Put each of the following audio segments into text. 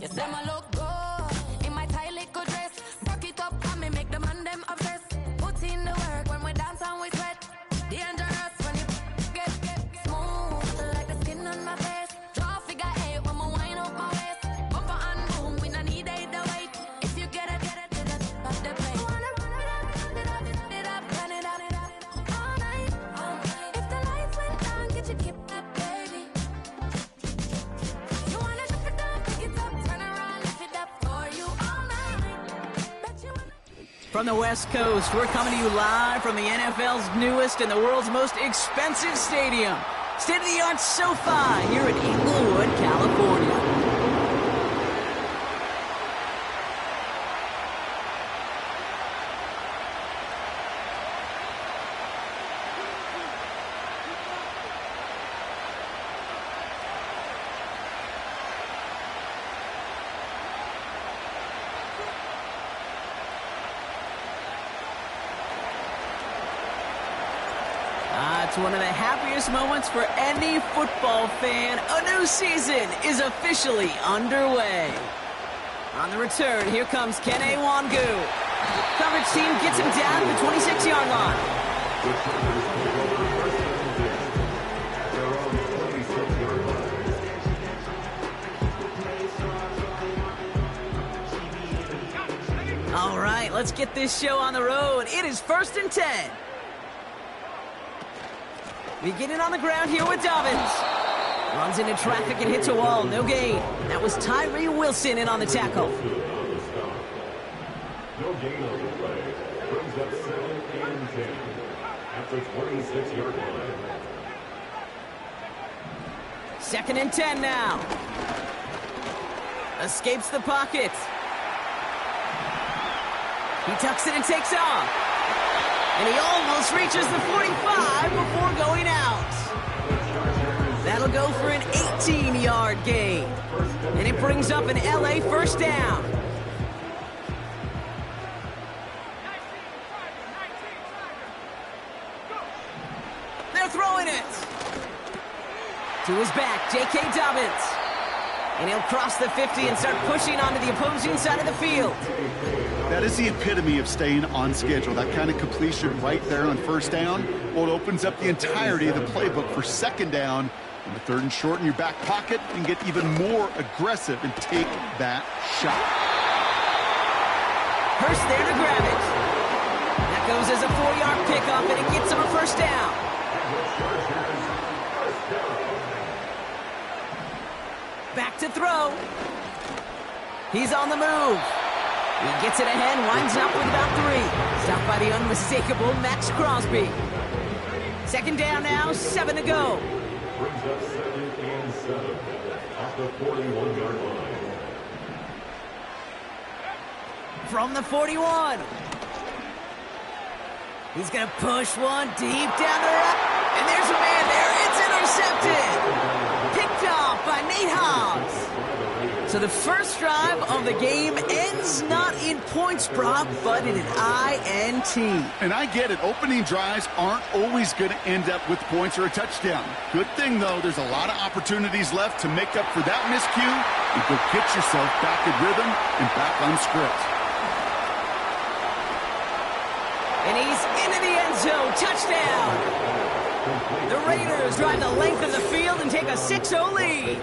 You say my look good in my tight little dress. Rock it up and me make the man them obsessed. Put in the work when we dance and we sweat. Dangerous when you get smooth like the skin on my face. Draw figure eight when we wind up my waist. Bumper and boom, we no need it the weight. If you get it to the top of the plate. Wanna run it up, run it up all night. If the lights went down, get your kip up, baby. You wanna drop it down, pick it up, turn around, lift it up for you all night. Bet you wanna. From the West Coast, we're coming to you live from the NFL's newest and the world's most expensive stadium, state-of-the-art SoFi here in Inglewood, California. It's one of the happiest moments for any football fan. A new season is officially underway. On the return, here comes Kene Nwangwu. Coverage team gets him down to the 26-yard line. All right, let's get this show on the road. It is 1st and 10. Beginning on the ground here with Dobbins. Runs into traffic and hits a wall. No gain. That was Tyree Wilson in on the tackle. No gain on the play. Brings up 2nd and 10. After 26-yard line. 2nd and 10 now. Escapes the pocket. He tucks it and takes off. And he almost reaches the 45 before going out. That'll go for an 18-yard gain. And it brings up an LA first down. They're throwing it. To his back, J.K. Dobbins. And he'll cross the 50 and start pushing onto the opposing side of the field. That is the epitome of staying on schedule. That kind of completion right there on 1st down. Well, it opens up the entirety of the playbook for 2nd down. And the 3rd and short in your back pocket and get even more aggressive and take that shot. Hurst there to grab it. That goes as a 4-yard pickup, and it gets him a 1st down. Back to throw. He's on the move. He gets it ahead, winds up with about 3. Stopped by the unmistakable Max Crosby. 2nd down now, 7 to go. Brings up 2nd and 7 at the 41-yard line. From the 41. He's going to push one deep down the right. And there's a man there. It's intercepted. Picked off by Nate Hobbs. So the first drive of the game ends not in points, Brock, but in an INT. And I get it. Opening drives aren't always going to end up with points or a touchdown. Good thing, though, there's a lot of opportunities left to make up for that miscue and go get yourself back in rhythm and back on script. And he's into the end zone. Touchdown. The Raiders drive the length of the field and take a 6-0 lead.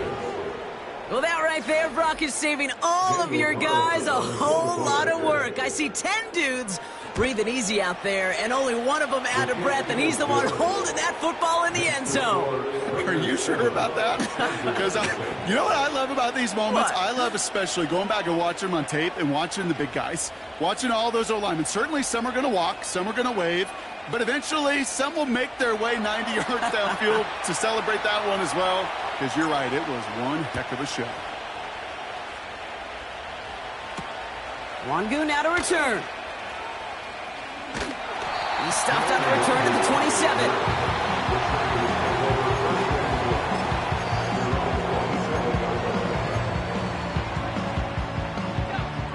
Well, that right there, Brock, is saving all of your guys a whole lot of work. I see 10 dudes breathing easy out there, and only one of them out of breath, and he's the one holding that football in the end zone. Are you sure about that? Because you know what I love about these moments? What? I love especially going back and watching them on tape and watching the big guys, watching all those O-linemen. Certainly some are going to walk, some are going to wave, but eventually some will make their way 90 yards downfield to celebrate that one as well. Because you're right, it was one heck of a show. Nwangwu now to return. He's stopped on the return to the 27.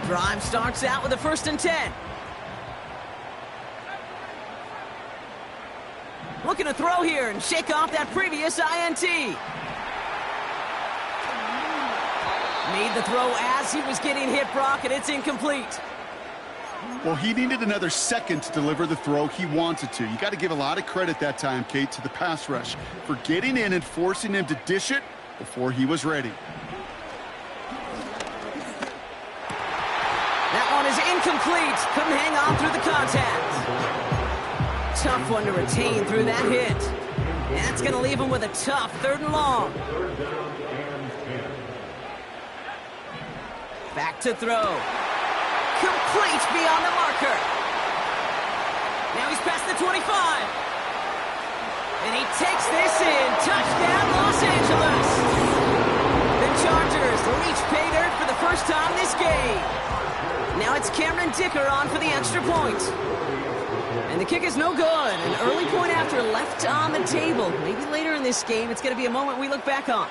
Drive starts out with a 1st and 10. Looking to throw here and shake off that previous INT. Made the throw as he was getting hit, Brock, and it's incomplete. Well, he needed another second to deliver the throw he wanted to. You got to give a lot of credit that time, Kate, to the pass rush for getting in and forcing him to dish it before he was ready. That one is incomplete. Couldn't hang on through the contact. Tough one to retain through that hit. And that's going to leave him with a tough 3rd and long. Back to throw. Complete beyond the marker. Now he's past the 25. And he takes this in. Touchdown, Los Angeles. The Chargers reach pay dirt for the first time this game. Now it's Cameron Dicker on for the extra point. And the kick is no good. An early point after left on the table. Maybe later in this game, it's going to be a moment we look back on.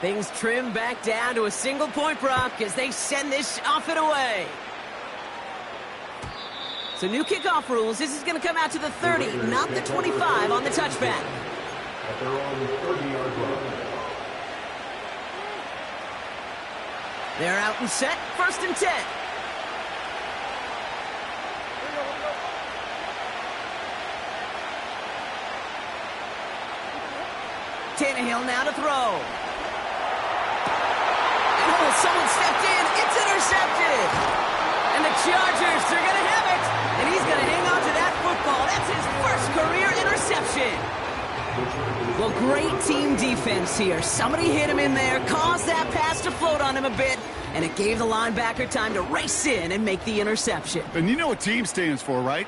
Things trim back down to a single point, Brock, as they send this off and away. So new kickoff rules. This is going to come out to the 30, not the 25 on the touchback. At their own 30-yard line. They're out and set. 1st and 10. Tannehill now to throw. Oh, someone stepped in. It's intercepted. And the Chargers are going to have it. And he's going to hang on to that football. That's his first career interception. Well, great team defense here. Somebody hit him in there, caused that pass to float on him a bit, and it gave the linebacker time to race in and make the interception. And you know what team stands for, right?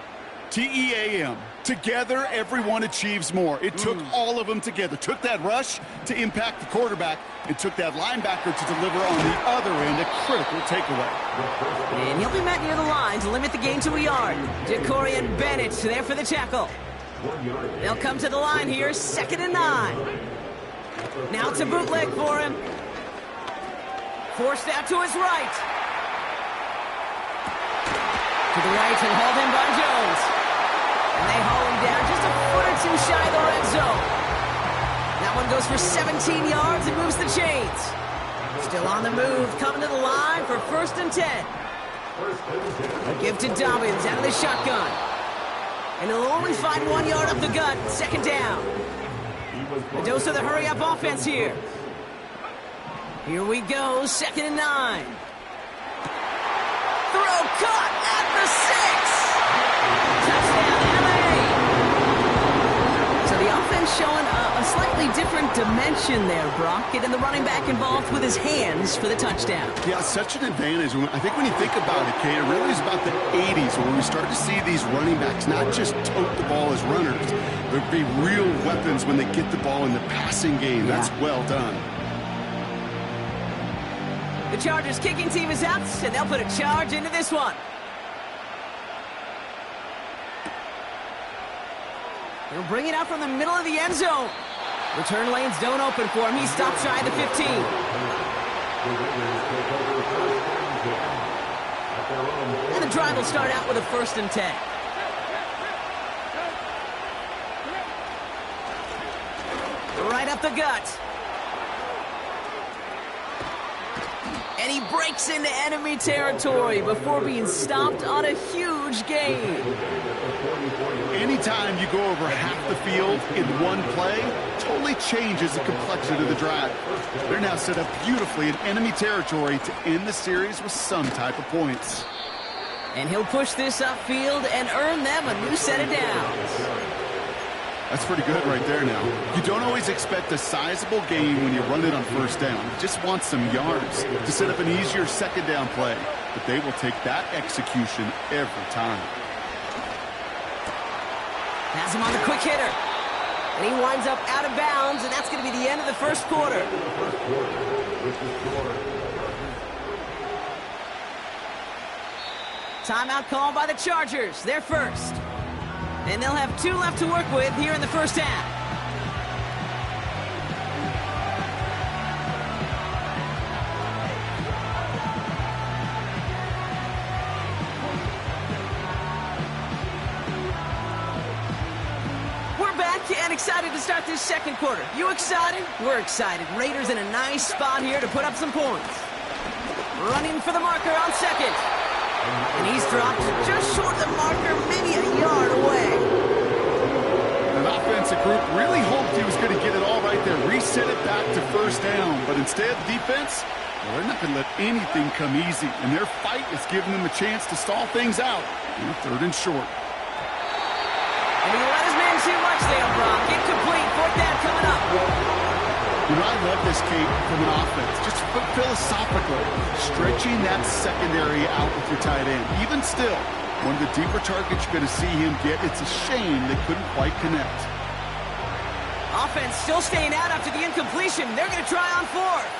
T-E-A-M. Together, everyone achieves more. It took all of them together. Took that rush to impact the quarterback. It took that linebacker to deliver on the other end, a critical takeaway. And he'll be met near the line to limit the gain to a yard. Jacorian Bennett there for the tackle. They'll come to the line here, 2nd and 9. Now it's a bootleg for him. Forced out to his right. To the right and hauled in by Jones. And they haul him down just a foot or two shy of the red zone. That one goes for 17 yards and moves the chains. Still on the move, coming to the line for 1st and 10. A give to Dobbins out of the shotgun. And he'll only find 1 yard up the gut, 2nd down. A dose of the hurry-up offense here. Here we go, 2nd and 9. Throw caught at the 6. Touchdown, LA. So the offense showing a slightly different dimension there, Brock. Getting the running back involved with his hands for the touchdown. Yeah, such an advantage. I think when you think about it, Kate, it really is about the 80s when we start to see these running backs not just tote the ball as runners. There'll be real weapons when they get the ball in the passing game. Yeah. That's well done. The Chargers kicking team is out, and they'll put a charge into this one. He'll bring it out from the middle of the end zone. Return lanes don't open for him. He stops shy of the 15. And the drive will start out with a 1st and 10. Right up the gut. And he breaks into enemy territory before being stopped on a huge gain. Anytime you go over half the field in one play, totally changes the complexion of the drive. They're now set up beautifully in enemy territory to end the series with some type of points. And he'll push this upfield and earn them a new set of downs. That's pretty good right there now. You don't always expect a sizable gain when you run it on 1st down. You just want some yards to set up an easier 2nd down play. But they will take that execution every time. Has him on the quick hitter. And he winds up out of bounds, and that's going to be the end of the 1st quarter. Timeout called by the Chargers. They're first. And they'll have 2 left to work with here in the 1st half. excited to start this second quarter. You excited? We're excited. Raiders in a nice spot here to put up some points. Running for the marker on second. And he's dropped just short of the marker, maybe a yard away. The offensive group really hoped he was going to get it all right there, reset it back to first down. But instead, the defense, well, they're not going to let anything come easy. And their fight is giving them a chance to stall things out in third and short. And he let his man too much there, Brock. Incomplete. Fourth down coming up. You know, I love this, Kate, from an offense. Just philosophically, stretching that secondary out with your tight end. Even still, one of the deeper targets you're going to see him get. It's a shame they couldn't quite connect. Offense still staying out after the incompletion. They're going to try on fourth.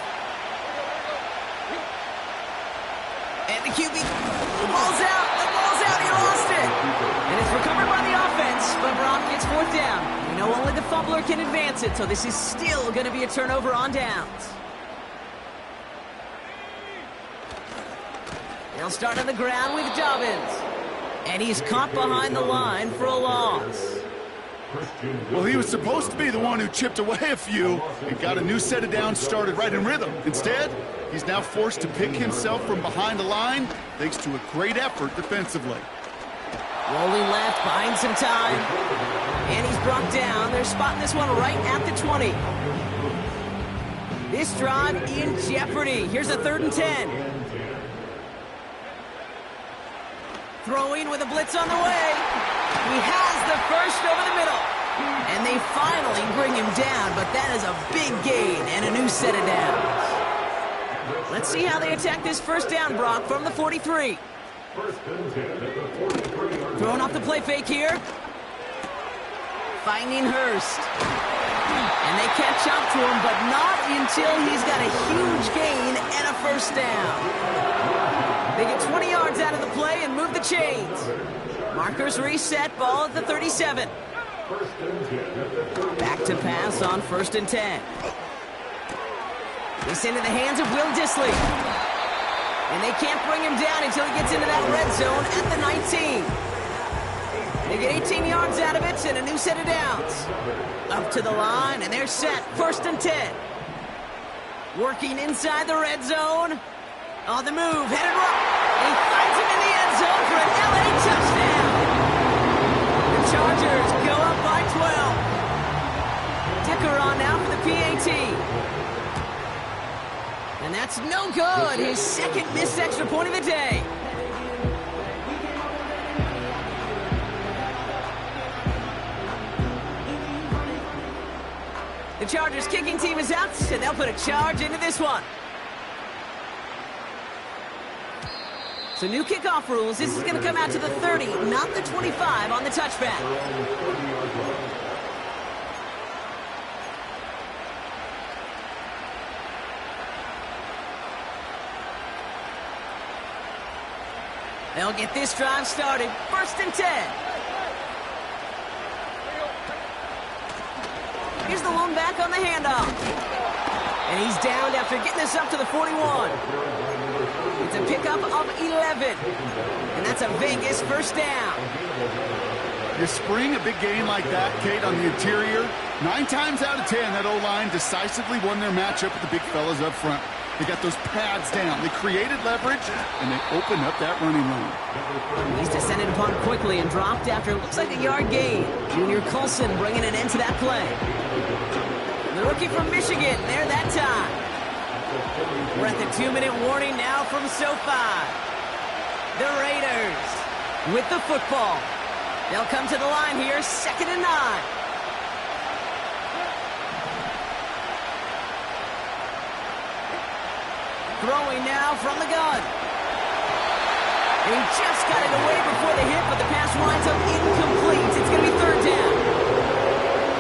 And the QB, the ball's out. The ball's out. He lost it. And it's recovered by the offense, but Brock gets fourth down. We know only the fumbler can advance it, so this is still going to be a turnover on downs. They'll start on the ground with Dobbins. And he's caught behind the line for a loss. Well, he was supposed to be the one who chipped away a few and got a new set of downs started right in rhythm. Instead, he's now forced to pick himself from behind the line thanks to a great effort defensively. Rolling left, buying some time. And he's brought down. They're spotting this one right at the 20. This drive in jeopardy. Here's a 3rd and 10. Throwing with a blitz on the way. He has the first over the middle. And they finally bring him down, but that is a big gain and a new set of downs. Let's see how they attack this first down, Brock, from the 43. Throwing off the play fake here. Finding Hurst. And they catch up to him, but not until he's got a huge gain and a first down. They get 20 yards out of the play and move the chains. Markers reset, ball at the 37. Back to pass on 1st and 10. It's into the hands of Will Dissly. And they can't bring him down until he gets into that red zone at the 19. They get 18 yards out of it and a new set of downs. Up to the line, and they're set. 1st and 10. Working inside the red zone. On the move, headed right. He finds him in the end zone for an LA touchdown. The Chargers go up by 12. Dicker on now for the PAT. And that's no good. His 2nd missed extra point of the day. The Chargers kicking team is out, and they'll put a charge into this one. So new kickoff rules. This is going to come out to the 30, not the 25 on the touchback. They'll get this drive started. 1st and 10. Here's the lone back on the handoff. And he's downed after getting this up to the 41. It's a pickup of 11. And that's a Vegas first down. You spring a big game like that, Kate, on the interior. 9 times out of 10, that O-line decisively won their matchup with the big fellas up front. They got those pads down. They created leverage, and they opened up that running lane. He's descended upon quickly and dropped after it looks like a yard gain. Junior Colson bringing an end to that play. The rookie from Michigan, there that time. We're at the 2-minute warning now from SoFi. The Raiders with the football. They'll come to the line here, 2nd and 9. Throwing now from the gun. And he just got it away before the hit, but the pass winds up incomplete. It's going to be 3rd down.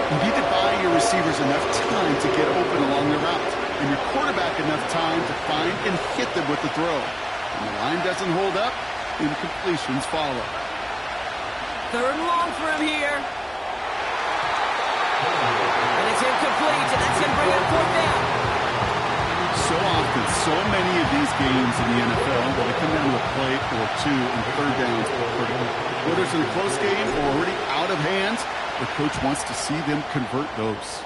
You need to buy your receivers enough time to get open along the route, and your quarterback enough time to find and hit them with the throw. When the line doesn't hold up, incompletions follow. 3rd and long for him here. And it's incomplete, and that's going to bring up 4th down. So often, so many of these games in the NFL, when they come down to a play or two and 3rd downs are critical. Whether it's in a close game or already out of hand, The coach wants to see them convert those.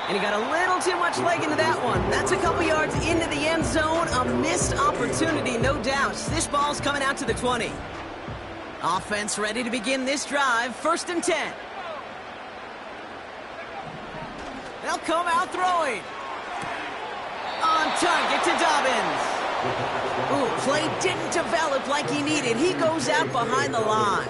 And he got a little too much leg into that one. That's a couple yards into the end zone. A missed opportunity, no doubt. This ball's coming out to the 20. Offense ready to begin this drive. 1st and 10. They'll come out throwing. On target to Dobbins. Ooh, play didn't develop like he needed. He goes out behind the line.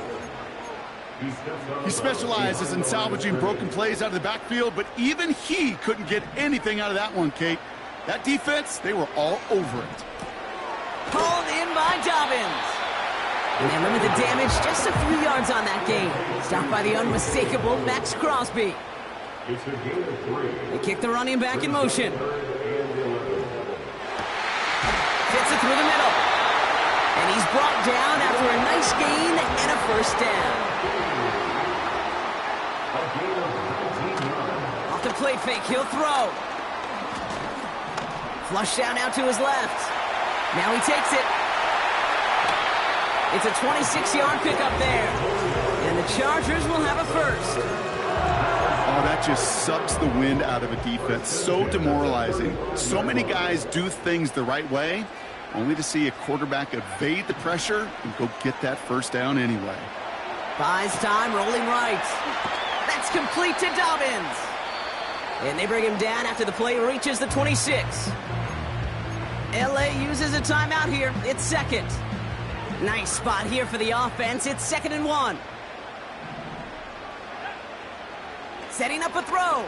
He specializes in salvaging broken plays out of the backfield, but even he couldn't get anything out of that one, Kate. That defense, they were all over it. Pulled in by Dobbins. And they limit the damage just a few yards on that game. Stopped by the unmistakable Max Crosby. It's a gain of 3. They kick the running back in motion. Fits it through the middle. And he's brought down after a nice gain and a 1st down. Off the play fake, he'll throw. Flush down out to his left. Now he takes it. It's a 26-yard pickup there. And the Chargers will have a 1st. Oh, that just sucks the wind out of a defense. So demoralizing. So many guys do things the right way, only to see a quarterback evade the pressure and go get that 1st down anyway. Buys time, rolling right. That's complete to Dobbins. And they bring him down after the play reaches the 26. LA uses a timeout here. It's 2nd. Nice spot here for the offense. It's 2nd and 1. Setting up a throw.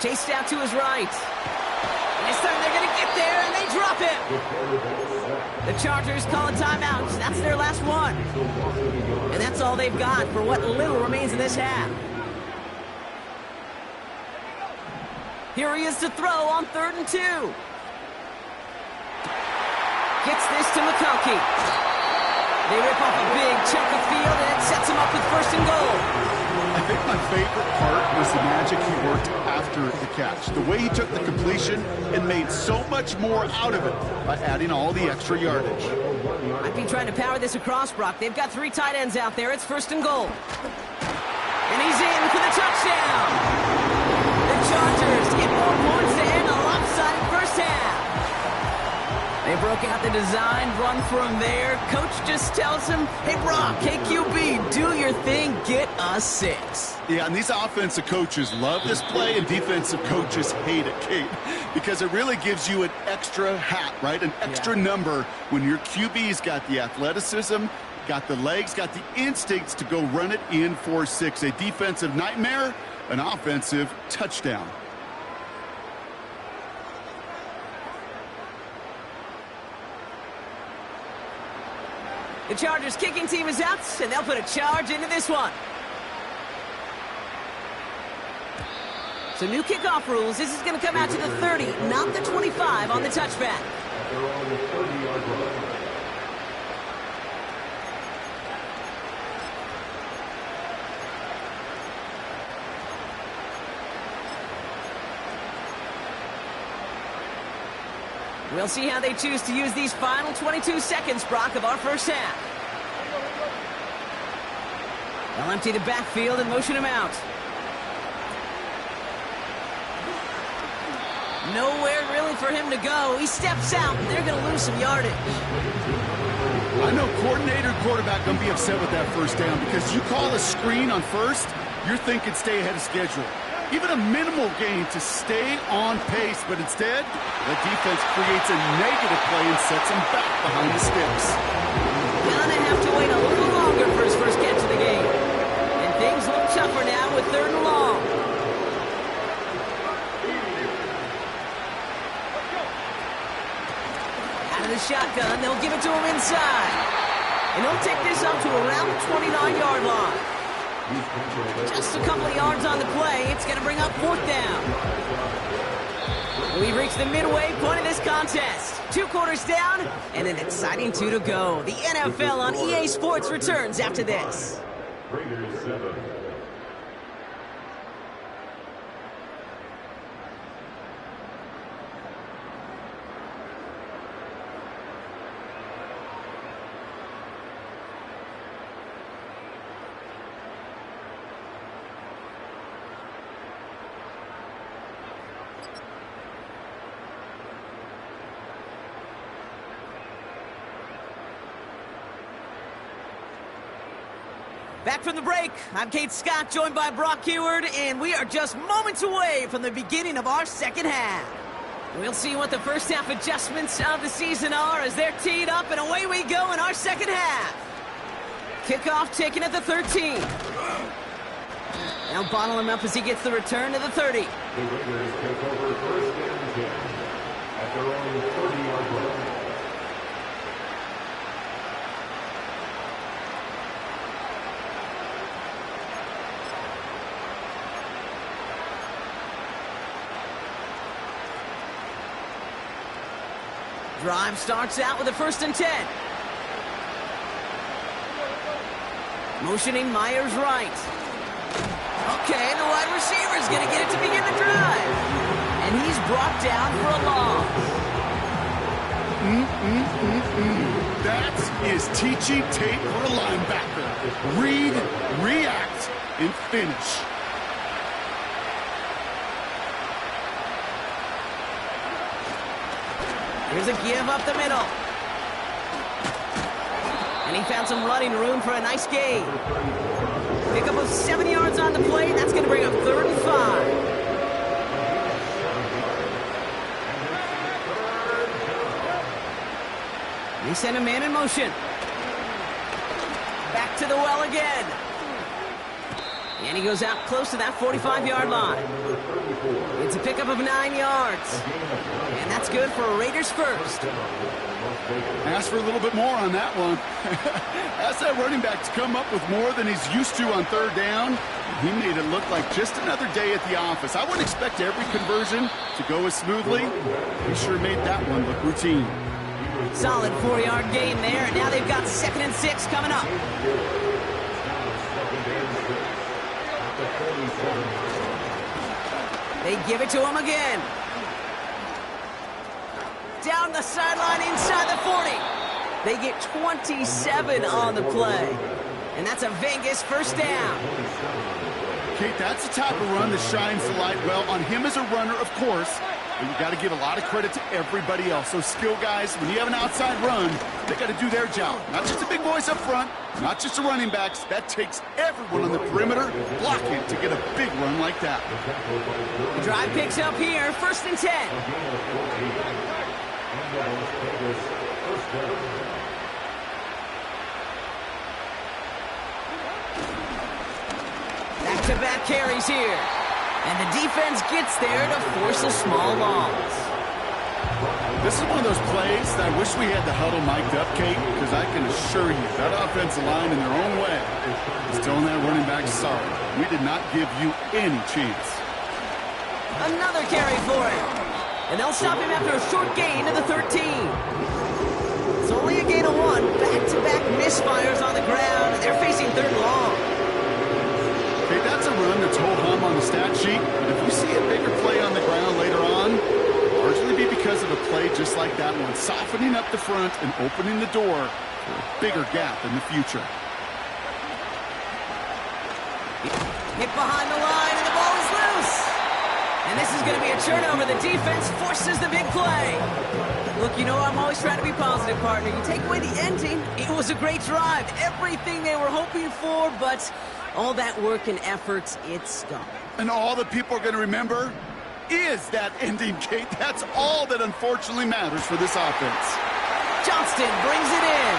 Chased out to his right. And this time they're going to get there, and they drop it. The Chargers call a timeout. That's their last one. And that's all they've got for what little remains in this half. Here he is to throw on 3rd and 2. Gets this to McConkey. They rip off a big chunk of field, and it sets him up with 1st and goal. I think my favorite part was the magic he worked after the catch. The way he took the completion and made so much more out of it by adding all the extra yardage. Might be trying to power this across, Brock. They've got 3 tight ends out there. It's 1st and goal. And he's in for the touchdown. The Chargers get more points to end a lopsided 1st half. They broke out the design run for him there. Coach just tells him, hey, Brock, hey, QB, do your thing, get a 6. Yeah, and these offensive coaches love this play, and defensive coaches hate it, Kate, because it really gives you an extra hat, right? An extra number when your QB's got the athleticism, got the legs, got the instincts to go run it in for 6. A defensive nightmare, an offensive touchdown. The Chargers kicking team is out, and they'll put a charge into this one. So new kickoff rules. This is going to come out to the 30, not the 25 on the touchback. They're on the 30-yard line. We'll see how they choose to use these final 22 seconds, Brock, of our 1st half. They'll empty the backfield and motion him out. Nowhere really for him to go. He steps out, and they're going to lose some yardage. I know coordinator quarterback going to be upset with that 1st down because you call a screen on 1st, you're thinking stay ahead of schedule. Even a minimal gain to stay on pace, but instead, the defense creates a negative play and sets him back behind the sticks. Gonna have to wait a little longer for his 1st catch of the game. And things look tougher now with 3rd and long. Out of the shotgun, they'll give it to him inside. And he'll take this up to around the 29-yard line. Just a couple of yards on the play. It's going to bring up 4th down. We've reached the midway point of this contest. 2 quarters down and an exciting 2 to go. The NFL on EA Sports returns after this. Raiders 7. Back from the break, I'm Kate Scott, joined by Brock Huard, and we are just moments away from the beginning of our second half. We'll see what the first half adjustments of the season are as they're teed up, and away we go in our second half. Kickoff taken at the 13. Now bottle him up as he gets the return to the 30. The Raiders take over first and 10 at their own 30-yard line. Drive starts out with a 1st and 10. Motioning Myers right. Okay, the wide receiver's going to get it to begin the drive. And he's brought down for a loss. That is teaching tape for a linebacker. Read, react, and finish. Here's a give up the middle. And he found some running room for a nice gain. Pickup of 7 yards on the play. That's going to bring up 3rd and 5. They send a man in motion. Back to the well again. And he goes out close to that 45-yard line. It's a pickup of 9 yards. And that's good for a Raiders first. Ask for a little bit more on that one. Ask that running back to come up with more than he's used to on 3rd down. He made it look like just another day at the office. I wouldn't expect every conversion to go as smoothly. He sure made that one look routine. Solid 4-yard gain there, and now they've got 2nd and 6 coming up. They give it to him again. Down the sideline inside the 40. They get 27 on the play. And that's a Vegas 1st down. Kate, that's the type of run that shines the light well on him as a runner, of course. But you got to give a lot of credit to everybody else. Those skill guys, when you have an outside run, they got to do their job. Not just the big boys up front, not just the running backs. That takes everyone on the perimeter blocking to get a big run like that. The drive picks up here, 1st and 10. Back-to-back carries here. And the defense gets there to force a small loss. This is one of those plays that I wish we had the huddle mic'd up, Kate, because I can assure you that offensive line in their own way is telling that running back, sorry, we did not give you any chance. Another carry for him. And they'll stop him after a short gain to the 13. It's only a gain of 1. Back-to-back misfires on the ground. They're facing 3rd and long. Okay, that's a run that's ho-hum on the stat sheet, but if you see a bigger play on the ground later on, largely be because of a play just like that one, softening up the front and opening the door for a bigger gap in the future. Hit behind the line, and the ball is loose. And this is going to be a turnover. The defense forces the big play. Look, you know I'm always trying to be positive, partner. You take away the ending, it was a great drive. Everything they were hoping for, but all that work and effort, it's gone. And all that people are going to remember is that ending, Kate. That's all that unfortunately matters for this offense. Johnston brings it in.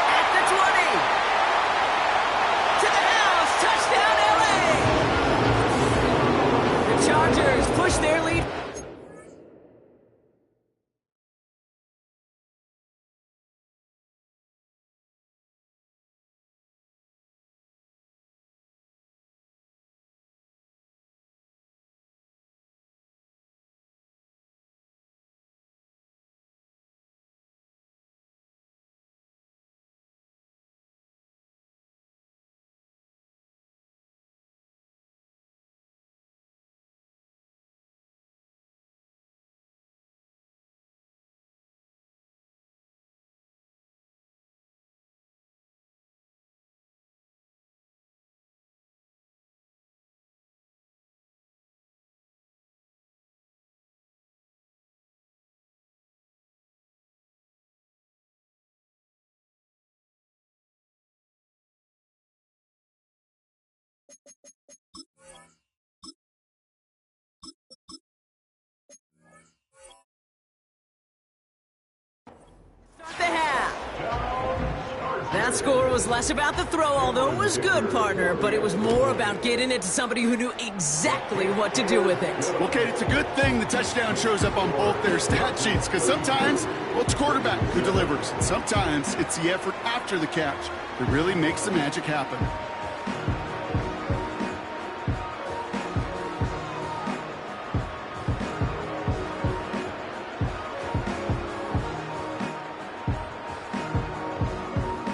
At the 20. To the house. Touchdown, LA. The Chargers push their lead Start the half. That score was less about the throw, although it was good, partner, but it was more about getting it to somebody who knew exactly what to do with it. Okay, it's a good thing the touchdown shows up on both their stat sheets, because sometimes, well, it's quarterback who delivers. Sometimes it's the effort after the catch that really makes the magic happen.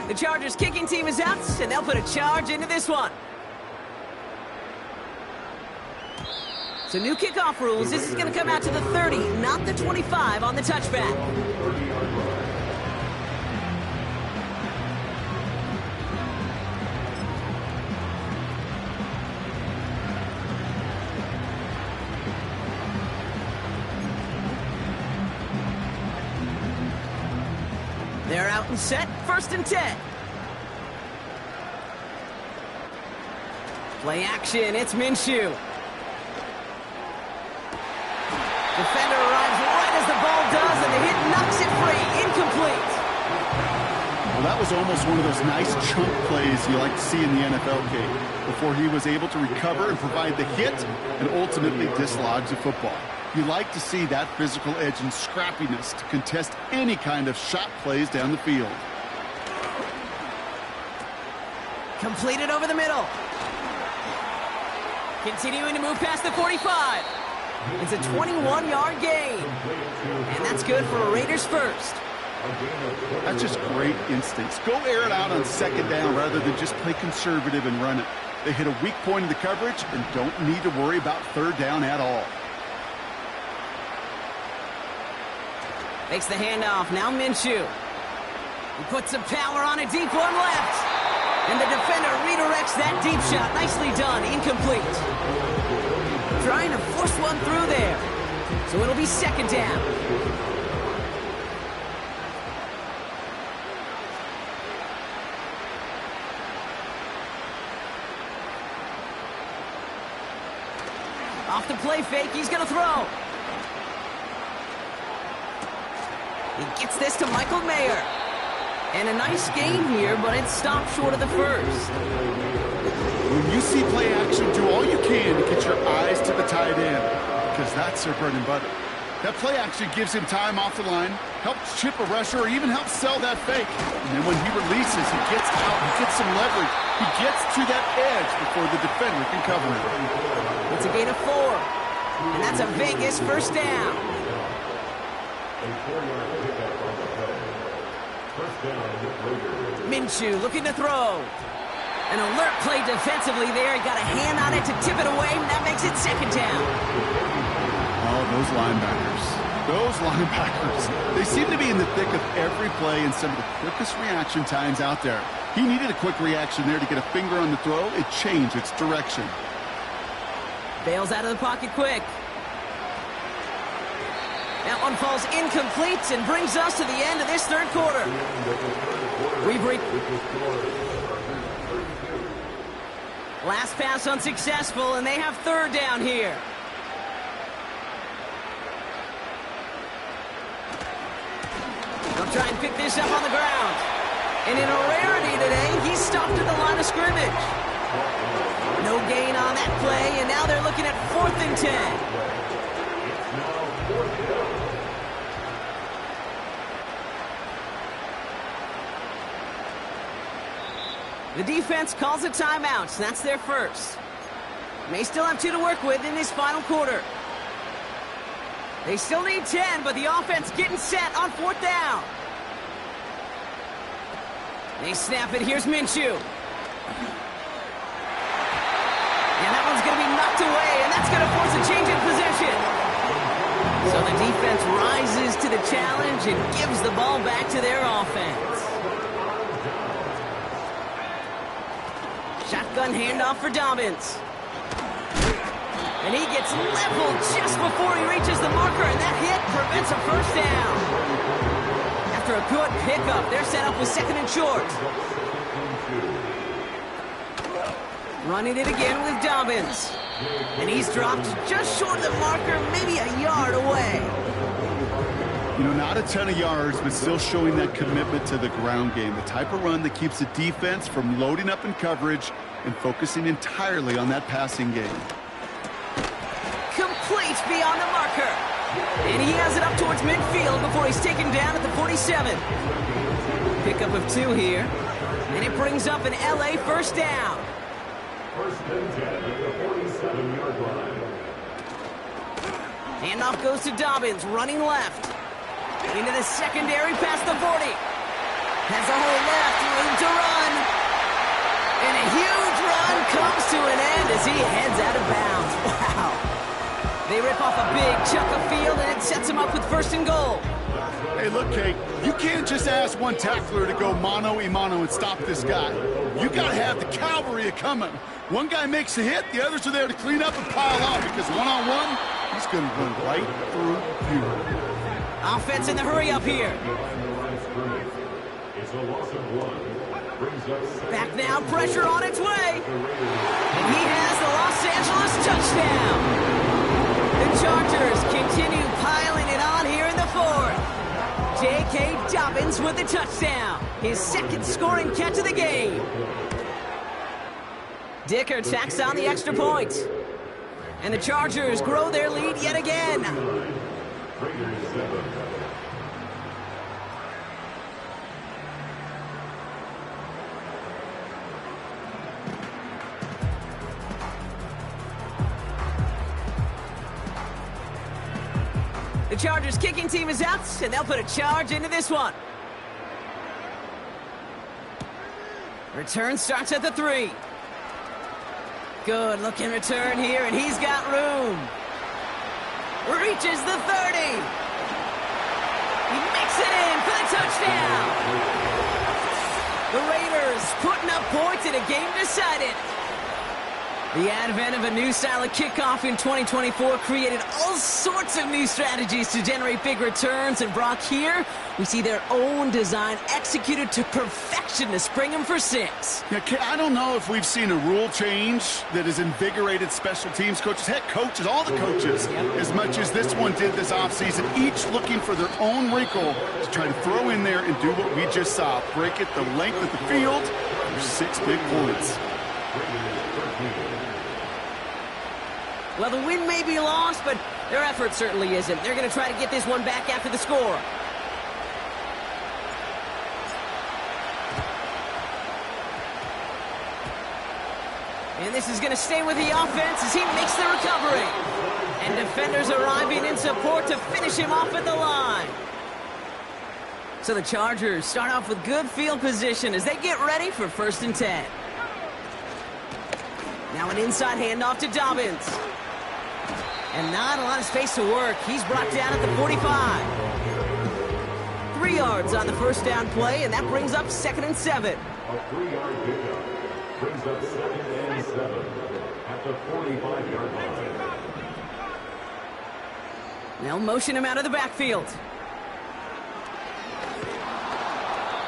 The Chargers kicking team is out, and they'll put a charge into this one. So new kickoff rules. This is going to come out to the 30, not the 25 on the touchback. They're out and set, 1st and 10. Play action, it's Minshew. Defender arrives right as the ball does, and the hit knocks it free. Incomplete. Well, that was almost one of those nice chunk plays you like to see in the NFL game, before he was able to recover and provide the hit and ultimately dislodge the football. You like to see that physical edge and scrappiness to contest any kind of shot plays down the field. Completed over the middle. Continuing to move past the 45. It's a 21-yard gain. And that's good for a Raiders first. That's just great instincts. Go air it out on 2nd down rather than just play conservative and run it. They hit a weak point in the coverage and don't need to worry about 3rd down at all. Makes the handoff. Now Minshew. He puts some power on a deep one left. And the defender redirects that deep shot. Nicely done. Incomplete. Trying to force one through there. So it'll be 2nd down. Off the play fake. He's going to throw. He gets this to Michael Mayer. And a nice gain here, but it stopped short of the first. When you see play action, do all you can to get your eyes to the tight end, because that's their bread and butter. That play action gives him time off the line, helps chip a rusher, or even helps sell that fake. And then when he releases, he gets out, he gets some leverage. He gets to that edge before the defender can cover him. It's a gain of 4. And that's a Vegas 1st down. Minshew looking to throw. An alert play defensively there. He got a hand on it to tip it away, and that makes it 2nd down. Oh, those linebackers. Those linebackers. They seem to be in the thick of every play and some of the quickest reaction times out there. He needed a quick reaction there to get a finger on the throw. It changed its direction. Bails out of the pocket quick. That one falls incomplete and brings us to the end of this 3rd quarter. Last pass unsuccessful, and they have 3rd down here. They'll try and pick this up on the ground. And in a rarity today, he's stopped at the line of scrimmage. No gain on that play, and now they're looking at 4th and 10. The defense calls a timeout. That's their first. May still have 2 to work with in this final quarter. They still need 10, but the offense getting set on 4th down. They snap it. Here's Minshew. And that one's going to be knocked away, and that's going to force a change in possession. So the defense rises to the challenge and gives the ball back to their offense. Shotgun handoff for Dobbins. And he gets leveled just before he reaches the marker, and that hit prevents a 1st down. After a good pickup, they're set up with 2nd and short. Running it again with Dobbins. And he's dropped just short of the marker, maybe a yard away. You know, not a ton of yards, but still showing that commitment to the ground game. The type of run that keeps the defense from loading up in coverage and focusing entirely on that passing game. Complete beyond the marker. And he has it up towards midfield before he's taken down at the 47. Pickup of 2 here. And it brings up an LA first down. First and 10 at the 47-yard line. Handoff goes to Dobbins, running left. Into the secondary past the 40. Has a hole left, room to run. And a huge run comes to an end as he heads out of bounds. Wow. They rip off a big chunk of field, and it sets him up with first and goal. Hey, look, Kate, you can't just ask one tackler to go mano-a-mano and stop this guy. You got to have the cavalry coming. One guy makes a hit, the others are there to clean up and pile on, because one-on-one, he's going to run right through you. Offense in the hurry up here. It's a loss of 1. Brings up Back now, pressure on its way. And he has the Los Angeles touchdown. The Chargers continue piling it on here in the 4th. J.K. Dobbins with the touchdown. His second scoring catch of the game. Dicker tacks on the extra point. And the Chargers grow their lead yet again. Raiders 7. The Chargers kicking team is out, and they'll put a charge into this one. Return starts at the 3. Good looking return here, and he's got room. Reaches the 30. He makes it in for the touchdown. The Raiders putting up points in a game decided. The advent of a new style of kickoff in 2024 created all sorts of new strategies to generate big returns. And Brock, here we see their own design executed to perfection to spring them for 6. Yeah, I don't know if we've seen a rule change that has invigorated special teams coaches, head coaches, all the coaches, as much as this one did this offseason, each looking for their own wrinkle to try to throw in there and do what we just saw. Break it the length of the field for 6 big points. Well, the win may be lost, but their effort certainly isn't. They're going to try to get this one back after the score. And this is going to stay with the offense as he makes the recovery. And defenders arriving in support to finish him off at the line. So the Chargers start off with good field position as they get ready for 1st and 10. Now an inside handoff to Dobbins. And not a lot of space to work. He's brought down at the 45. 3 yards on the first down play, and that brings up 2nd and 7. A 3-yard pickup brings up 2nd and 7 at the 45-yard line. They'll motion him out of the backfield.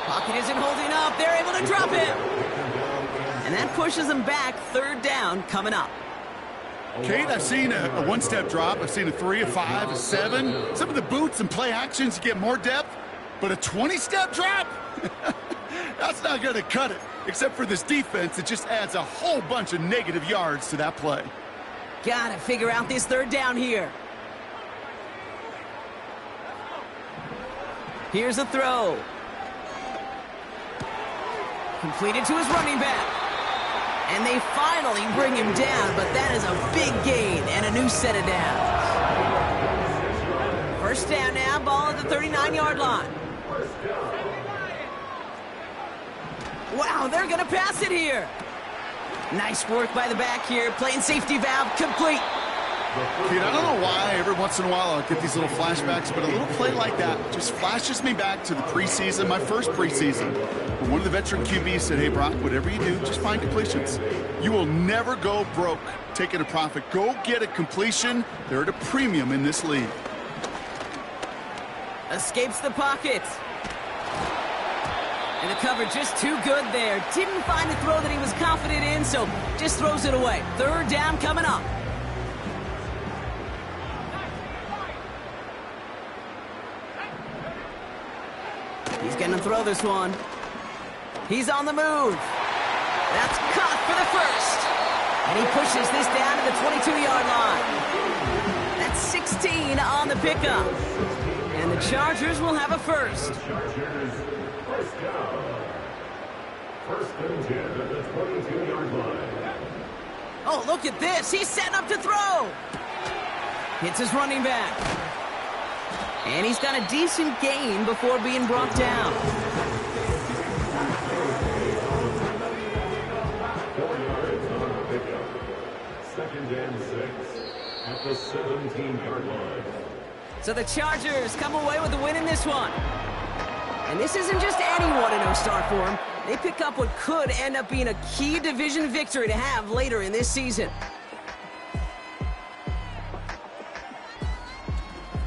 Pocket isn't holding up. They're able to drop him. And that pushes them back. 3rd down coming up. Kate, I've seen a one-step drop. I've seen a 3, a 5, a 7. Some of the boots and play actions you get more depth, but a 20-step drop? That's not going to cut it, except for this defense that just adds a whole bunch of negative yards to that play. Got to figure out this 3rd down here. Here's a throw. Completed to his running back. And they finally bring him down, but that is a big gain and a new set of downs. 1st down now, ball at the 39-yard line. Wow, they're going to pass it here. Nice work by the back here, playing safety valve complete. Kate, I don't know why every once in a while I'll get these little flashbacks, but a little play like that just flashes me back to the preseason, my first preseason. When one of the veteran QBs said, hey, Brock, whatever you do, just find completions. You will never go broke taking a profit. Go get a completion. They're at a premium in this league. Escapes the pocket. And the cover just too good there. Didn't find a throw that he was confident in, so just throws it away. Third down coming up. He's going to throw this one. He's on the move. That's caught for the first. And he pushes this down to the 22-yard line. That's 16 on the pickup. And the Chargers will have a first. Chargers, first down. First and 10 at the 22-yard line. Oh, look at this. He's setting up to throw. Hits his running back. And he's got a decent gain before being brought down. 4 yards on the pickup. Second and 6 at the 17-yard line. So the Chargers come away with the win in this one. And this isn't just any 1-0 start for them. They pick up what could end up being a key division victory to have later in this season.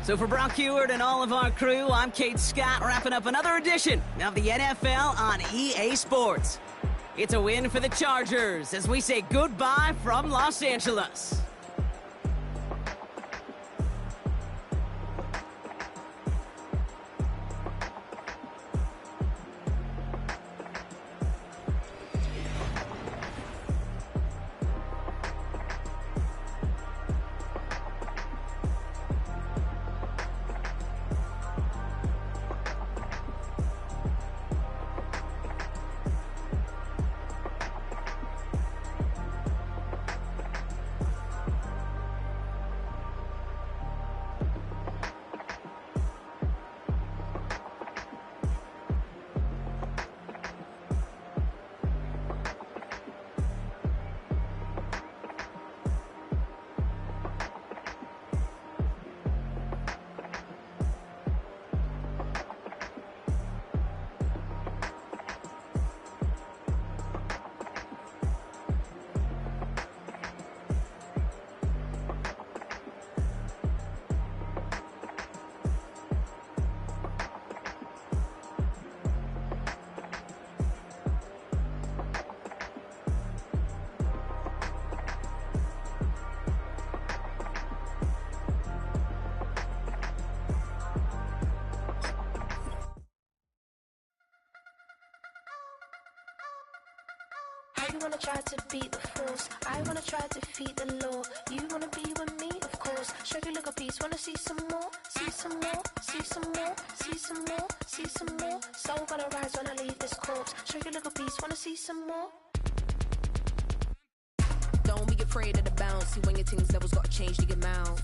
So for Brock Huard and all of our crew, I'm Kate Scott, wrapping up another edition of the NFL on EA Sports. It's a win for the Chargers as we say goodbye from Los Angeles. You wanna try to beat the force, I wanna try to defeat the law. You wanna be with me, of course. Show you look a piece, wanna see some more, see some more, see some more, see some more, see some more. Soul gonna rise when I leave this corpse. Show you look a piece, wanna see some more. Don't be afraid of the bounce. See when your team's levels gotta change to get mouth.